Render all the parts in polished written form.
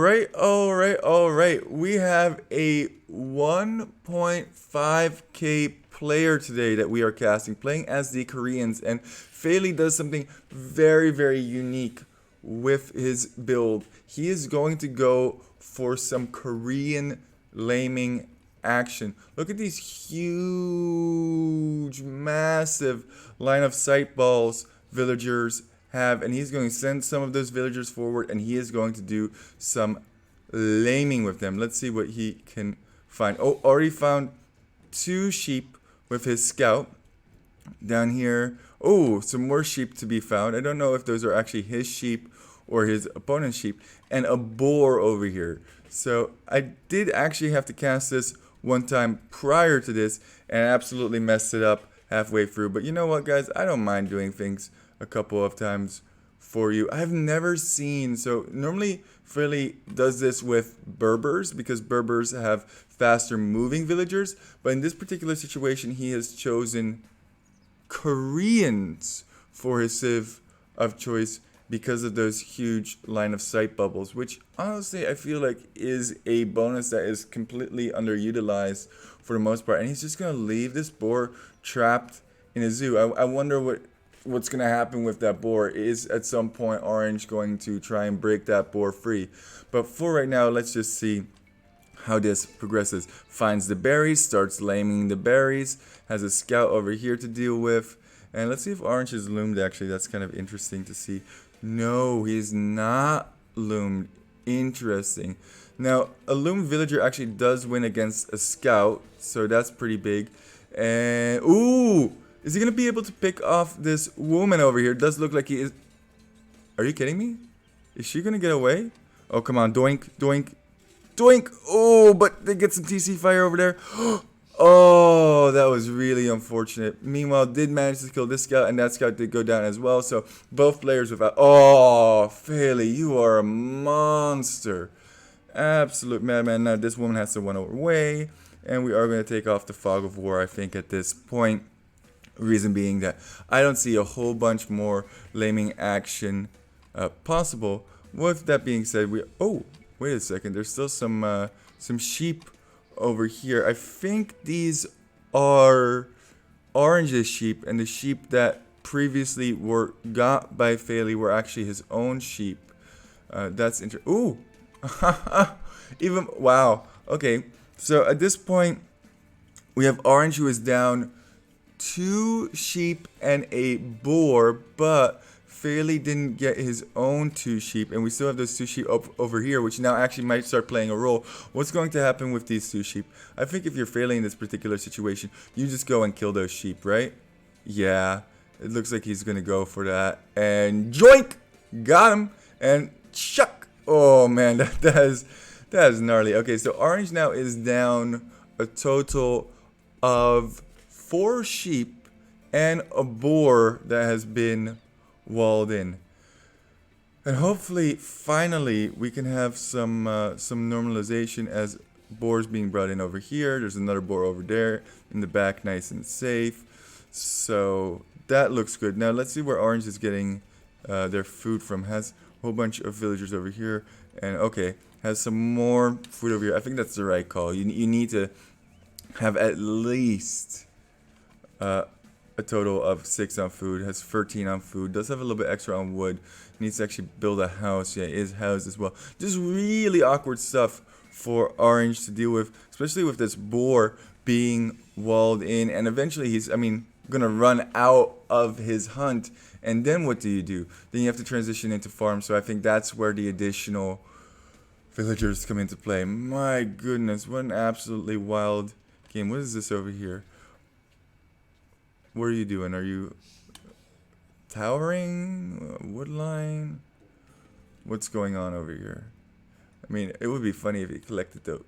All right. We have a 1.5k player today that we are casting, playing as the Koreans, and Failey does something very, very unique with his build. He is going to go for some Korean laming action. Look at these huge, massive line of sight balls villagers have, and he's going to send some of those villagers forward, and he is going to do some laming with them. Let's see what he can find. Oh, already found 2 sheep with his scout down here. Oh, some more sheep to be found. I don't know if those are actually his sheep or his opponent's sheep. And a boar over here. So I did actually have to cast this one time prior to this, and I absolutely messed it up halfway through. But you know what, guys? I don't mind doing things a couple of times for you. I've never seen, so normally Philly does this with Berbers because Berbers have faster moving villagers, but in this particular situation he has chosen Koreans for his civ of choice because of those huge line of sight bubbles, which honestly I feel like is a bonus that is completely underutilized for the most part. And he's just gonna leave this boar trapped in a zoo. I wonder what's gonna happen with that boar. Is at some point Orange going to try and break that boar free? But for right now, let's just see how this progresses. Finds the berries, starts laming the berries, has a scout over here to deal with, and let's see if Orange is loomed. Actually, that's kind of interesting to see. No, he's not loomed. Interesting. Now, a loomed villager actually does win against a scout, so that's pretty big. And ooh, is he gonna be able to pick off this woman over here? It does look like he is. Are you kidding me? Is she gonna get away? Oh, come on, doink, doink, doink. Oh, but they get some TC fire over there. Oh, that was really unfortunate. Meanwhile, did manage to kill this scout, and that scout did go down as well. So both players without. Oh, Failey, you are a monster. Absolute madman. Now this woman has to run away, and we are going to take off the fog of war, I think, at this point. Reason being that I don't see a whole bunch more laming action possible. With that being said, oh, wait a second. There's still some sheep over here. I think these are Orange's sheep, and the sheep that previously were got by Failey were actually his own sheep. That's interesting. Ooh, even wow. Okay, so at this point, we have Orange who is down 2 sheep and a boar, but Fairly didn't get his own 2 sheep, and we still have those 2 sheep up over here, which now actually might start playing a role. What's going to happen with these 2 sheep? I think if you're failing in this particular situation, you just go and kill those sheep, right? Yeah, it looks like he's gonna go for that, and joink, got him, and chuck. Oh man, that is gnarly. Okay, so Orange now is down a total of 4 sheep and a boar that has been walled in, and hopefully finally we can have some normalization as boars being brought in over here. There's another boar over there in the back, nice and safe, so that looks good. Now let's see where Orange is getting their food from. Has a whole bunch of villagers over here, and okay, has some more food over here. I think that's the right call. You need to have at least a total of 6 on food, has 13 on food, does have a little bit extra on wood, needs to actually build a house. Yeah, is housed as well. Just really awkward stuff for Orange to deal with, especially with this boar being walled in, and eventually he's, gonna run out of his hunt, and then what do? Then you have to transition into farm, so I think that's where the additional villagers come into play. My goodness, what an absolutely wild game. What is this over here? What are you doing? Are you towering? Woodline? What's going on over here? It would be funny if he collected the...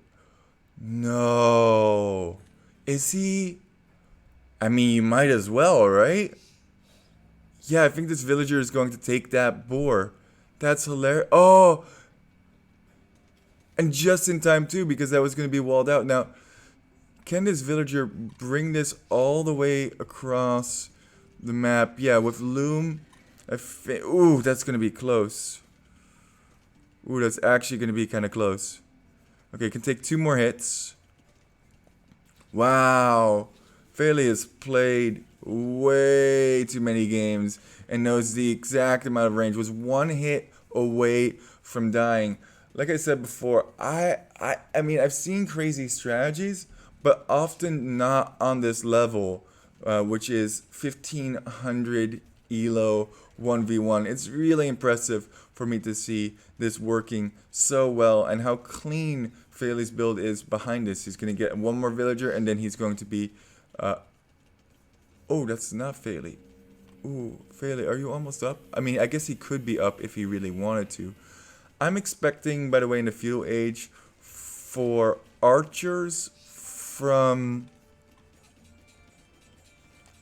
No. Is he... you might as well, right? Yeah, I think this villager is going to take that boar. That's hilarious. Oh! And just in time, too, because that was going to be walled out. Now... Can this villager bring this all the way across the map? Yeah, with loom. Ooh, that's going to be close. Ooh, that's actually going to be kind of close. Okay, can take 2 more hits. Wow. Failey has played way too many games and knows the exact amount of range. Was 1 hit away from dying. Like I said before, I mean, I've seen crazy strategies, but often not on this level, which is 1500 elo 1v1. It's really impressive for me to see this working so well and how clean Failey's build is behind this. He's going to get 1 more villager and then he's going to be... oh, that's not Failey. Ooh, Failey, are you almost up? I mean, I guess he could be up if he really wanted to. I'm expecting, by the way, in the feudal age, for archers from...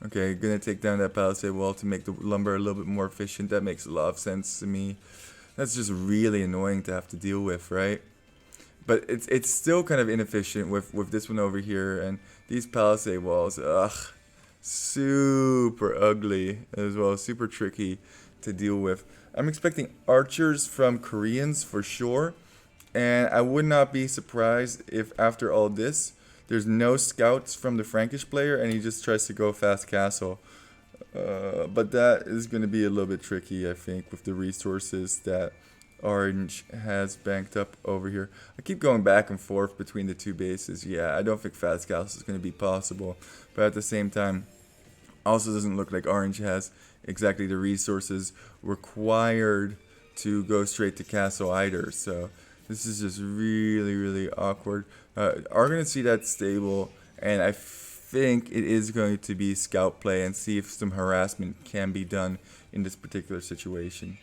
Okay, gonna take down that palisade wall to make the lumber a little bit more efficient. That makes a lot of sense to me. That's just really annoying to have to deal with, right? But it's still kind of inefficient with this one over here. And these palisade walls, ugh, super ugly as well. Super tricky to deal with. I'm expecting archers from Koreans for sure. And I would not be surprised if after all this, there's no scouts from the Frankish player and he just tries to go fast castle. But that is going to be a little bit tricky, I think, with the resources that Orange has banked up over here. I keep going back and forth between the 2 bases. Yeah, I don't think fast castle is going to be possible. But at the same time, also doesn't look like Orange has exactly the resources required to go straight to castle either. So this is just really, really awkward. Are going to see that stable, and I think it is going to be scout play and see if some harassment can be done in this particular situation.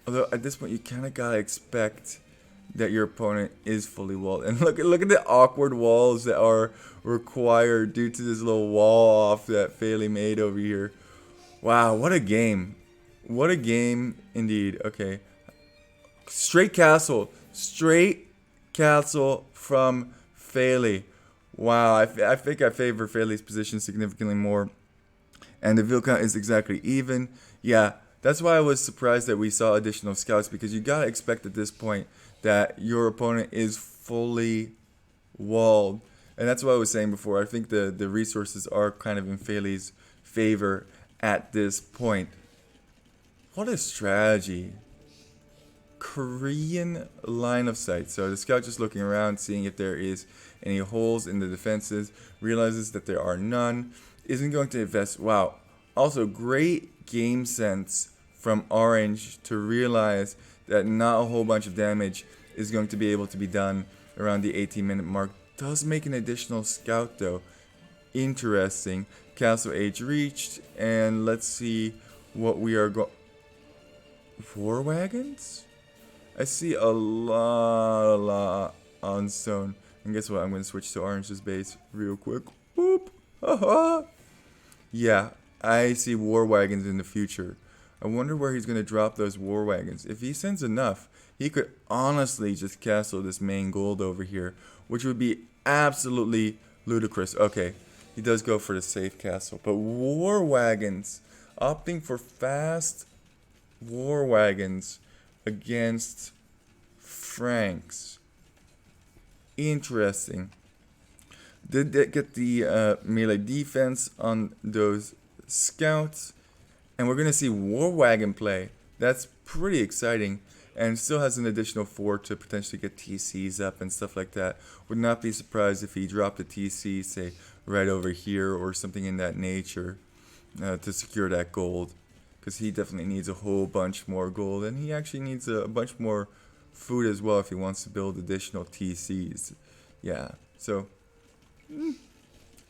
Although at this point you kind of gotta expect that your opponent is fully walled. And look at the awkward walls that are required due to this little wall off that Failey made over here. Wow, what a game. What a game indeed. Okay. Straight castle from Failey. Wow, I think I favor Failey's position significantly more. And the vill count is exactly even. Yeah, that's why I was surprised that we saw additional scouts, because you gotta expect at this point that your opponent is fully walled. And that's what I was saying before. I think the resources are kind of in Failey's favor at this point. What a strategy. Korean line of sight. So the scout just looking around, seeing if there is any holes in the defenses, realizes that there are none, isn't going to invest. Wow. Also, great game sense from Orange to realize that not a whole bunch of damage is going to be able to be done around the 18-minute mark. Does make an additional scout though. Interesting. Castle age reached, and let's see what we are going... 4 wagons? I see a lot on stone. And guess what? I'm going to switch to Orange's base real quick. Whoop. Haha. Yeah, I see war wagons in the future. I wonder where he's going to drop those war wagons. If he sends enough, he could honestly just castle this main gold over here, which would be absolutely ludicrous. Okay, he does go for the safe castle. But war wagons, opting for fast war wagons against Franks. Interesting. Did they get the melee defense on those scouts? And we're going to see war wagon play. That's pretty exciting. And still has an additional 4 to potentially get TCs up and stuff like that. Would not be surprised if he dropped a TC, say, right over here or something in that nature to secure that gold. Because he definitely needs a whole bunch more gold. And he actually needs a bunch more food as well if he wants to build additional TCs. Yeah, so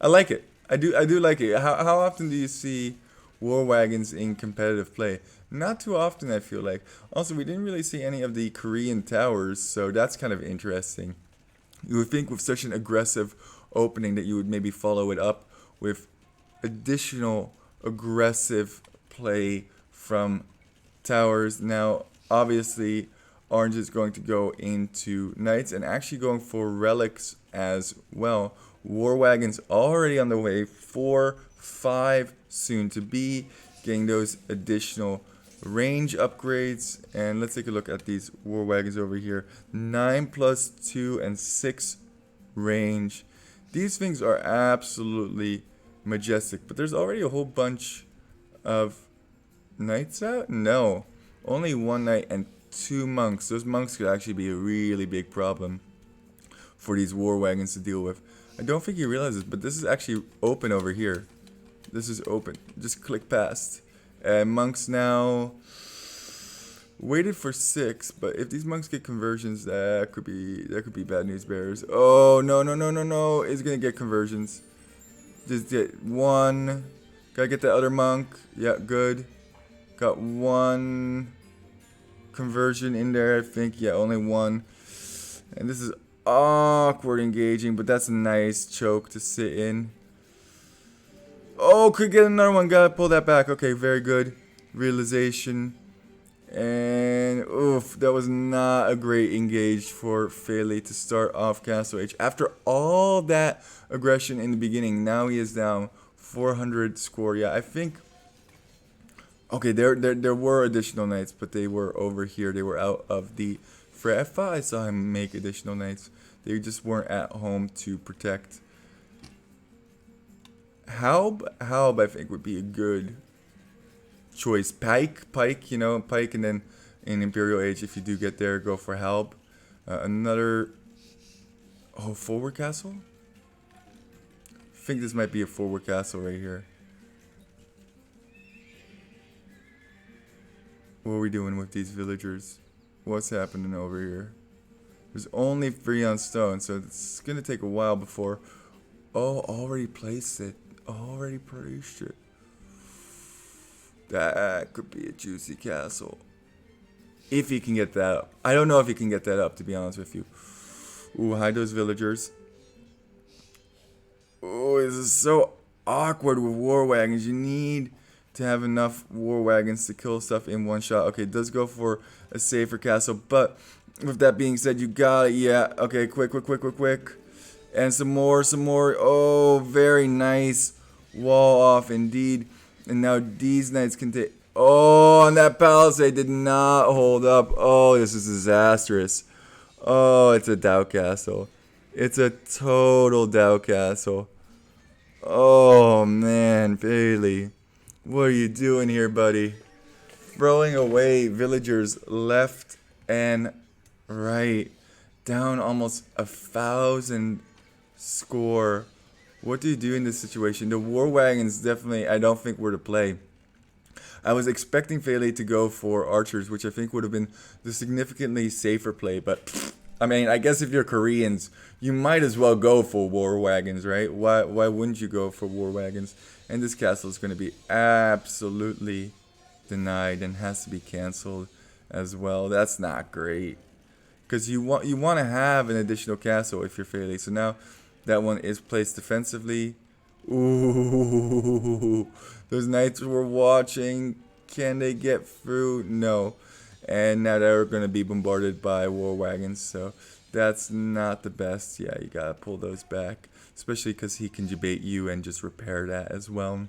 I like it. I do like it. How often do you see war wagons in competitive play? Not too often, I feel like. Also, we didn't really see any of the Korean towers, so that's kind of interesting. You would think with such an aggressive opening that you would maybe follow it up with additional aggressive play from towers. Now, obviously, Orange is going to go into knights and actually going for relics as well. War wagons already on the way. 4, 5 soon to be. Getting those additional range upgrades, and let's take a look at these war wagons over here. 9 plus 2 and 6 range. These things are absolutely majestic, but there's already a whole bunch of knights out? No, only 1 knight and 2 monks. Those monks could actually be a really big problem for these war wagons to deal with. I don't think you realize this, but this is actually open over here. This is open. Just click past. And monks now waited for 6, but if these monks get conversions, that could be bad news bears. Oh no no no no no! It's gonna get conversions. Just get 1. Gotta get the other monk. Yeah, good. Got 1 conversion in there, I think. Yeah, only 1. And this is awkward engaging, but that's a nice choke to sit in. Oh, could get another one. Gotta pull that back. Okay, very good. Realization. And oof, that was not a great engage for Failey to start off Castle H. After all that aggression in the beginning, now he is down 400 score. Yeah, I think. Okay, there were additional knights, but they were over here. They were out of the fray. I thought I saw him make additional knights. They just weren't at home to protect. Halb, I think, would be a good choice. Pike, you know, Pike, and then in Imperial Age, if you do get there, go for Halb. Another, forward castle? I think this might be a forward castle right here. What are we doing with these villagers? What's happening over here? There's only 3 on stone, so it's gonna take a while before. Oh, already placed it. Already placed it. That could be a juicy castle. If he can get that up. I don't know if he can get that up, to be honest with you. Ooh, hide those villagers. Oh, this is so awkward with war wagons. You need to have enough war wagons to kill stuff in one shot. Okay, it does go for a safer castle, but with that being said, you got it. Yeah, okay, quick. And some more. Oh, very nice. Wall off indeed. And now these knights can take. Oh, and that palisade did not hold up. Oh, this is disastrous. Oh, it's a doubt castle. It's a total doubt castle. Oh, man, Bailey. What are you doing here, buddy? Throwing away villagers left and right. Down almost 1,000 score. What do you do in this situation? The war wagons definitely, I don't think, were to play. I was expecting Failey to go for archers, which I think would have been the significantly safer play. But, I mean, I guess if you're Koreans, you might as well go for war wagons, right? Why wouldn't you go for war wagons? And this castle is going to be absolutely denied and has to be canceled as well. That's not great. Because you want to have an additional castle if you're Failey. So now that one is placed defensively. Ooh, those knights were watching. Can they get through? No. And now they're going to be bombarded by war wagons. So that's not the best. Yeah, you got to pull those back. Especially because he can debate you and just repair that as well.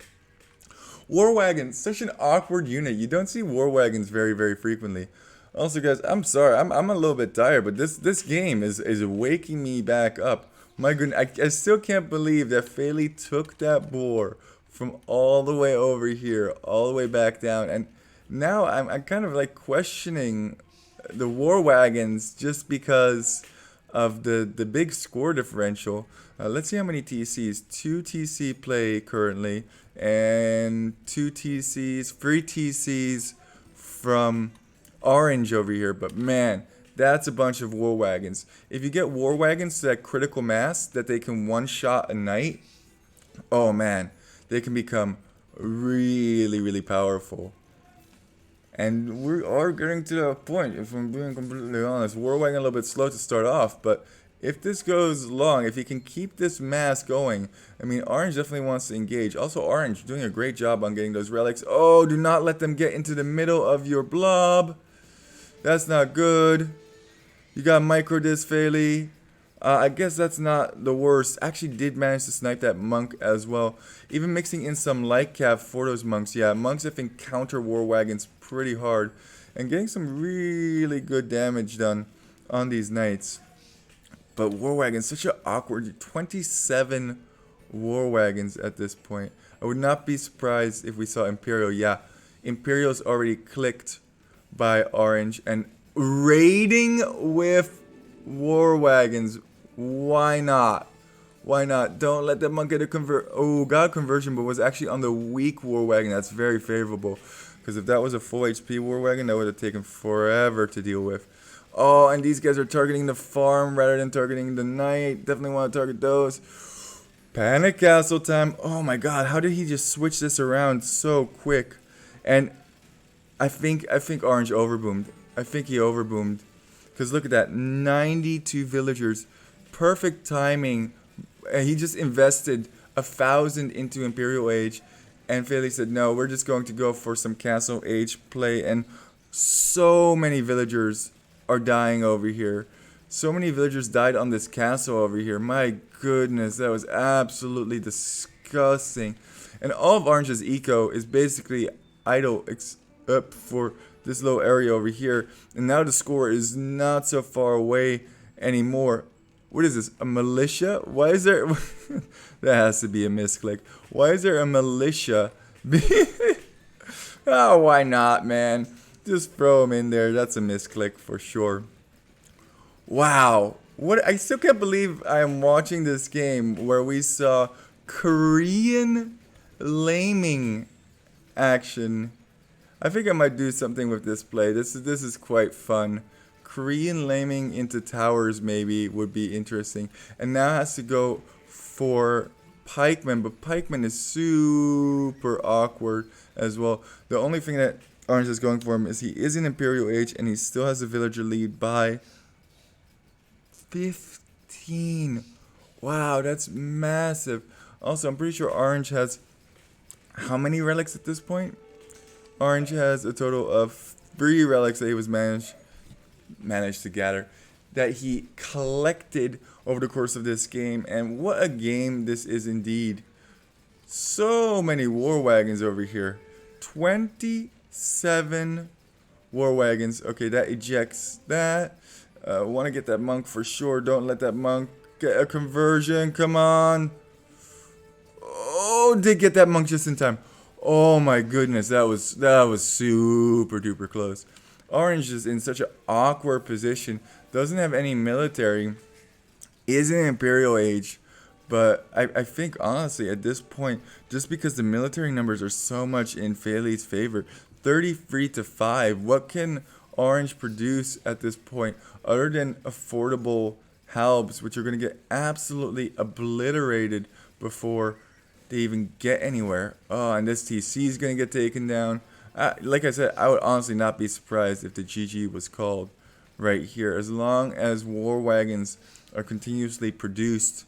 War wagons, such an awkward unit. You don't see war wagons very, very frequently. Also, guys, I'm sorry. I'm a little bit tired, but this game is waking me back up. My goodness, I still can't believe that Failey took that boar from all the way over here, all the way back down, and now I'm kind of like questioning the war wagons just because of the big score differential. Let's see how many TCs. 2 TC play currently, and 2 TCs, 3 TCs from Orange over here, but man, that's a bunch of war wagons. If you get war wagons to that critical mass that they can one-shot a knight, oh man, they can become really, really powerful. And we are getting to that point, if I'm being completely honest. War wagon a little bit slow to start off, but if this goes long, if he can keep this mass going, I mean, Orange definitely wants to engage. Also, Orange doing a great job on getting those relics. Oh, do not let them get into the middle of your blob. That's not good. You got micro disc, Failey. I guess that's not the worst. Actually, did manage to snipe that monk as well. Even mixing in some light cav for those monks. Yeah, monks I think counter war wagons pretty hard. And getting some really good damage done on these knights. But war wagons, such an awkward 27 war wagons at this point. I would not be surprised if we saw Imperial. Yeah, Imperial's already clicked by Orange and raiding with war wagons. Why not? Why not? Don't let that monk get a got a conversion, but was actually on the weak war wagon. That's very favorable. Because if that was a full HP war wagon, that would have taken forever to deal with. Oh, and these guys are targeting the farm rather than targeting the knight. Definitely want to target those. Panic castle time. Oh my god, how did he just switch this around so quick? And I think Orange overboomed. I think he overboomed. Because look at that, 92 villagers. Perfect timing. He just invested 1,000 into Imperial Age. And Fairley said, no, we're just going to go for some Castle Age play. And so many villagers are dying over here. So many villagers died on this castle over here. My goodness, that was absolutely disgusting. And all of Orange's eco is basically idle except for this little area over here. And now the score is not so far away anymore. What is this? A militia? Why is there... that has to be a misclick. Why is there a militia? Oh, why not, man? Just throw them in there. That's a misclick for sure. Wow. What? I still can't believe I am watching this game where we saw Korean laming action. I think I might do something with this play. This is quite fun. Korean laming into towers maybe would be interesting. And now has to go for pikemen, but pikemen is super awkward as well. The only thing that Orange is going for him is he is in Imperial Age and he still has a villager lead by 15. Wow, that's massive. Also, I'm pretty sure Orange has how many relics at this point? Orange has a total of 3 relics that he was managed to gather, that he collected over the course of this game. And what a game this is indeed. So many war wagons over here. 27 war wagons. Okay, that ejects that. Want to get that monk for sure. Don't let that monk get a conversion. Come on. Oh, did get that monk just in time. Oh my goodness, that was super duper close. Orange is in such an awkward position. Doesn't have any military. Is in Imperial Age. But I think, honestly, at this point, just because the military numbers are so much in Fairley's favor, 33-5, what can Orange produce at this point other than affordable halbs, which are going to get absolutely obliterated before they even get anywhere? Oh, and this TC is going to get taken down. Like I said, I would honestly not be surprised if the GG was called right here. As long as war wagons are continuously produced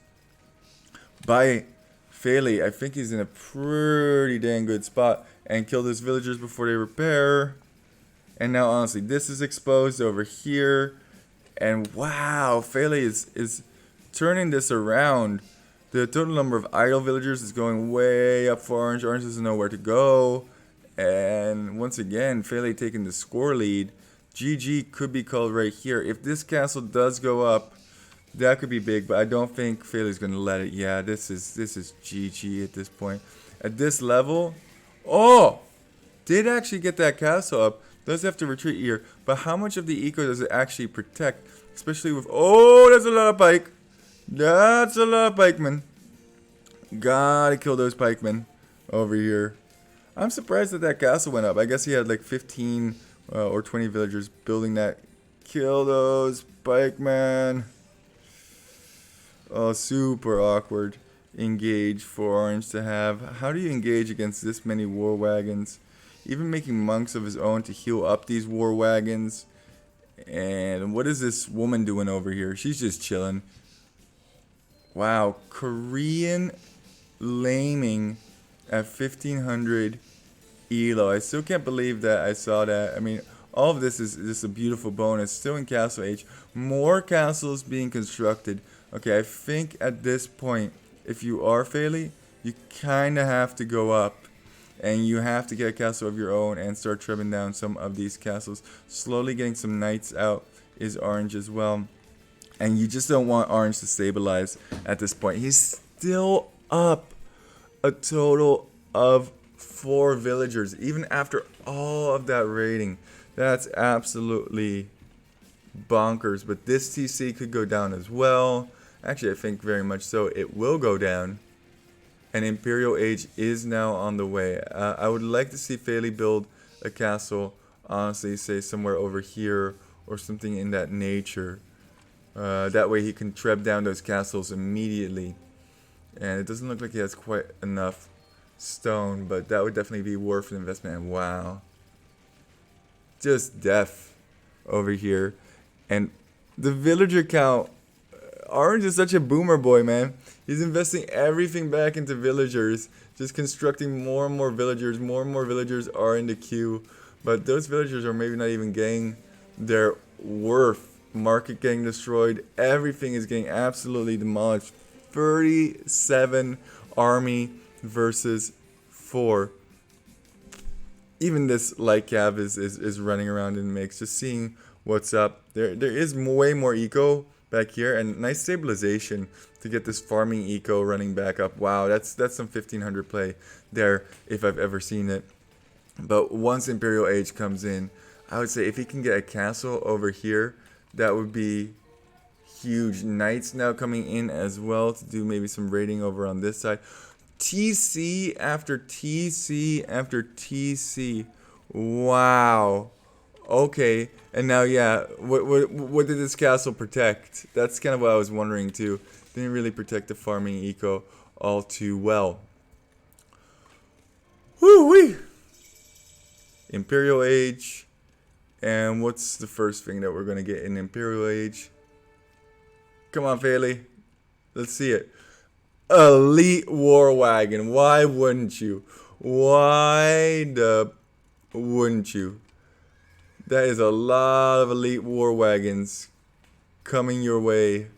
by Fairley, I think he's in a pretty dang good spot. And kill those villagers before they repair. And now, honestly, this is exposed over here. And wow, Fairley is turning this around. The total number of idle villagers is going way up for Orange. Orange doesn't know where to go. And once again, Fairley taking the score lead. GG could be called right here. If this castle does go up, that could be big, but I don't think Fairley's going to let it. Yeah, this is GG at this point. At this level, oh, did actually get that castle up. Does have to retreat here, but how much of the eco does it actually protect? Especially with, oh, that's a lot of pike. That's a lot of pikemen. Gotta kill those pikemen over here. I'm surprised that that castle went up. I guess he had like 15 or 20 villagers building that. Kill those pikemen. Oh, super awkward engage for Orange to have. How do you engage against this many war wagons? Even making monks of his own to heal up these war wagons. And what is this woman doing over here? She's just chilling. Wow, Korean laming at 1500 elo. I still can't believe that I saw that. I mean, all of this is just a beautiful bonus. Still in Castle Age. More castles being constructed Okay, I think at this point, if you are Fairly, you kind of have to go up. And you have to get a castle of your own and start trimming down some of these castles. Slowly getting some knights out is orange as well. And you just don't want orange to stabilize at this point. He's still up a total of 4 villagers, even after all of that raiding. That's absolutely bonkers. But this TC could go down as well. Actually, I think very much so. It will go down. And Imperial Age is now on the way. I would like to see Fairly build a castle, honestly, say somewhere over here or something in that nature. That way he can treb down those castles immediately. And it doesn't look like he has quite enough stone, but that would definitely be worth an investment. And wow. Just death over here. And the villager count, Orange is such a boomer boy, man. He's investing everything back into villagers, just constructing more and more villagers. More and more villagers are in the queue, but those villagers are maybe not even getting their worth. Market getting destroyed. Everything is getting absolutely demolished. 37 army versus 4. Even this light cav is running around in mix, just seeing what's up. There is way more eco back here, and nice stabilization to get this farming eco running back up. Wow, that's some 1500 play there if I've ever seen it. But once Imperial Age comes in, I would say if he can get a castle over here, that would be huge. Knights now coming in as well to do maybe some raiding over on this side. TC after TC after TC. Wow. Okay, and now yeah, what did this castle protect? That's kind of what I was wondering too. Didn't really protect the farming eco all too well. Woo-wee! Imperial Age. And what's the first thing that we're going to get in Imperial Age? Come on, Fairly. Let's see it. Elite War Wagon. Why wouldn't you? Why the wouldn't you? That is a lot of Elite War Wagons coming your way.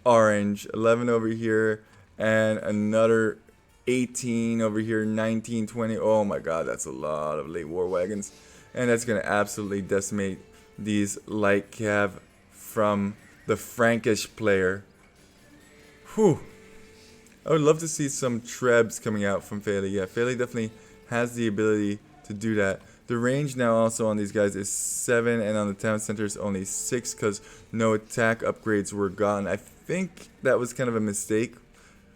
Orange. 11 over here. And another 18 over here. 19, 20. Oh my god, that's a lot of Elite War Wagons. And that's going to absolutely decimate these light cav from the Frankish player. Whew. I would love to see some trebs coming out from Fairly. Yeah, Fairly definitely has the ability to do that. The range now also on these guys is 7, and on the town center is only 6 because no attack upgrades were gotten. I think that was kind of a mistake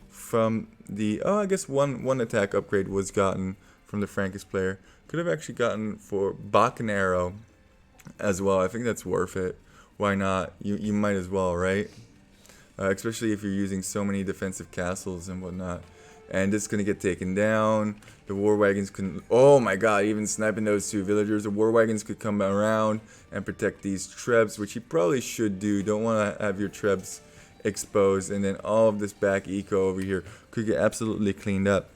from the... Oh, I guess one attack upgrade was gotten from the Frankish player. Could have actually gotten for Bacanero as well. I think that's worth it. Why not? You might as well, right? Especially if you're using so many defensive castles and whatnot. And it's going to get taken down. The war wagons can... Oh my god, even sniping those 2 villagers. The war wagons could come around and protect these trebs, which you probably should do. Don't want to have your trebs exposed. And then all of this back eco over here could get absolutely cleaned up.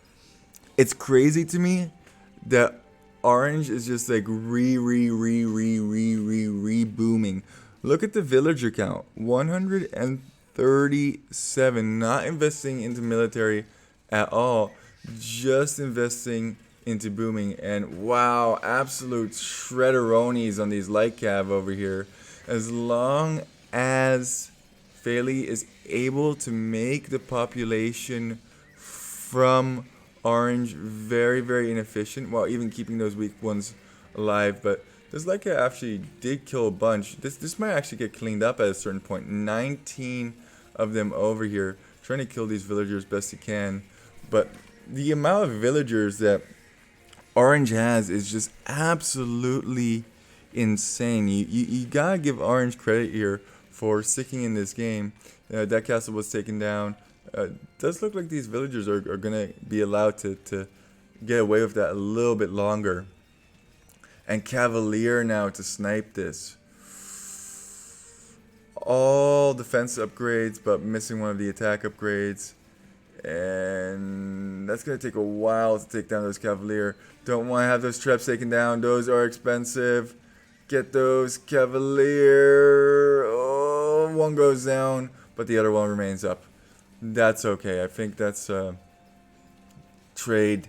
It's crazy to me that Orange is just like booming. Look at the villager count. 137. Not investing into military at all. Just investing into booming. And wow, absolute shredderonis on these light cav over here. As long as Fairly is able to make the population from Orange very, very inefficient, while even keeping those weak ones alive. But this light cav actually did kill a bunch. This might actually get cleaned up at a certain point. 19 of them over here, trying to kill these villagers best he can. But the amount of villagers that Orange has is just absolutely insane. You gotta give Orange credit here for sticking in this game. That castle was taken down. Does look like these villagers are going to be allowed to get away with that a little bit longer. And Cavalier now to snipe this. All defense upgrades, but missing one of the attack upgrades. And that's going to take a while to take down those Cavalier. Don't want to have those traps taken down. Those are expensive. Get those Cavalier. Oh, one goes down. but the other one remains up. That's okay. I think that's trade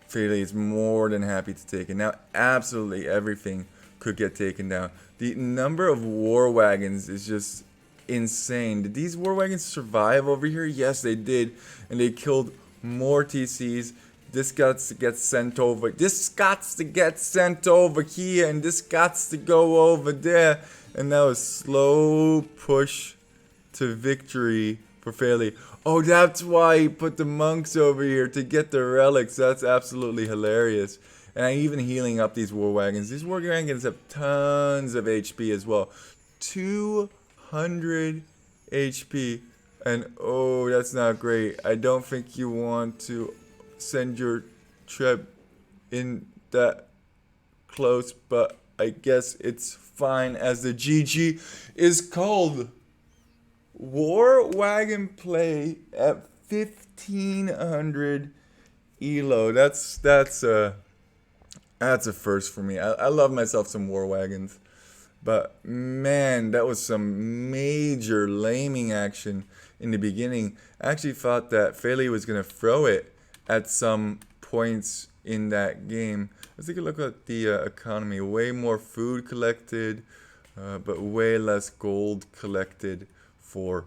Fairley is more than happy to take it. Now, absolutely everything could get taken down. The number of war wagons is just insane. Did these war wagons survive over here? Yes, they did. And they killed more TCs. This got to get sent over. This got to get sent over here. And this got to go over there. And now a slow push to victory for Fairley. Oh, that's why he put the monks over here to get the relics. That's absolutely hilarious. And I'm even healing up these war wagons. These war wagons have tons of HP as well. 200 HP. And oh, that's not great. I don't think you want to send your trip in that close, but I guess it's fine as the GG is called. War wagon play at 1500 elo. That's a first for me. I love myself some war wagons, but man, that was some major laming action in the beginning. I actually thought that Fairley was gonna throw it at some points in that game. Let's take a look at the economy. Way more food collected, but way less gold collected for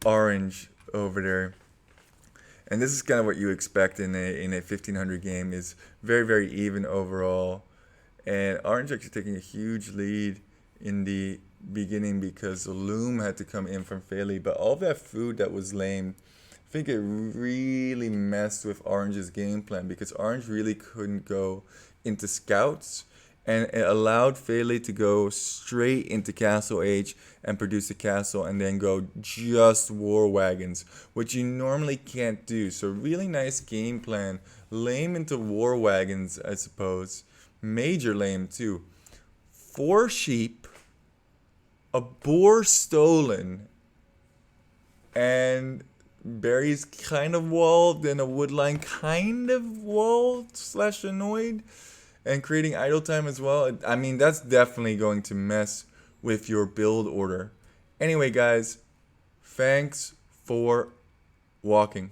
orange over there. And this is kind of what you expect in a 1500 game, is very, very even overall. And orange actually taking a huge lead in the beginning because the loom had to come in from Fairley. But all that food that was lame, I think it really messed with Orange's game plan, because Orange really couldn't go into scouts, and it allowed Fairley to go straight into Castle Age and produce a castle and then go just war wagons, which you normally can't do. So really nice game plan. Lame into war wagons, I suppose. Major lame too. 4 sheep, a boar stolen, and berries kind of walled, and a woodline kind of walled / annoyed. And creating idle time as well. I mean, that's definitely going to mess with your build order. Anyway, guys, thanks for walking.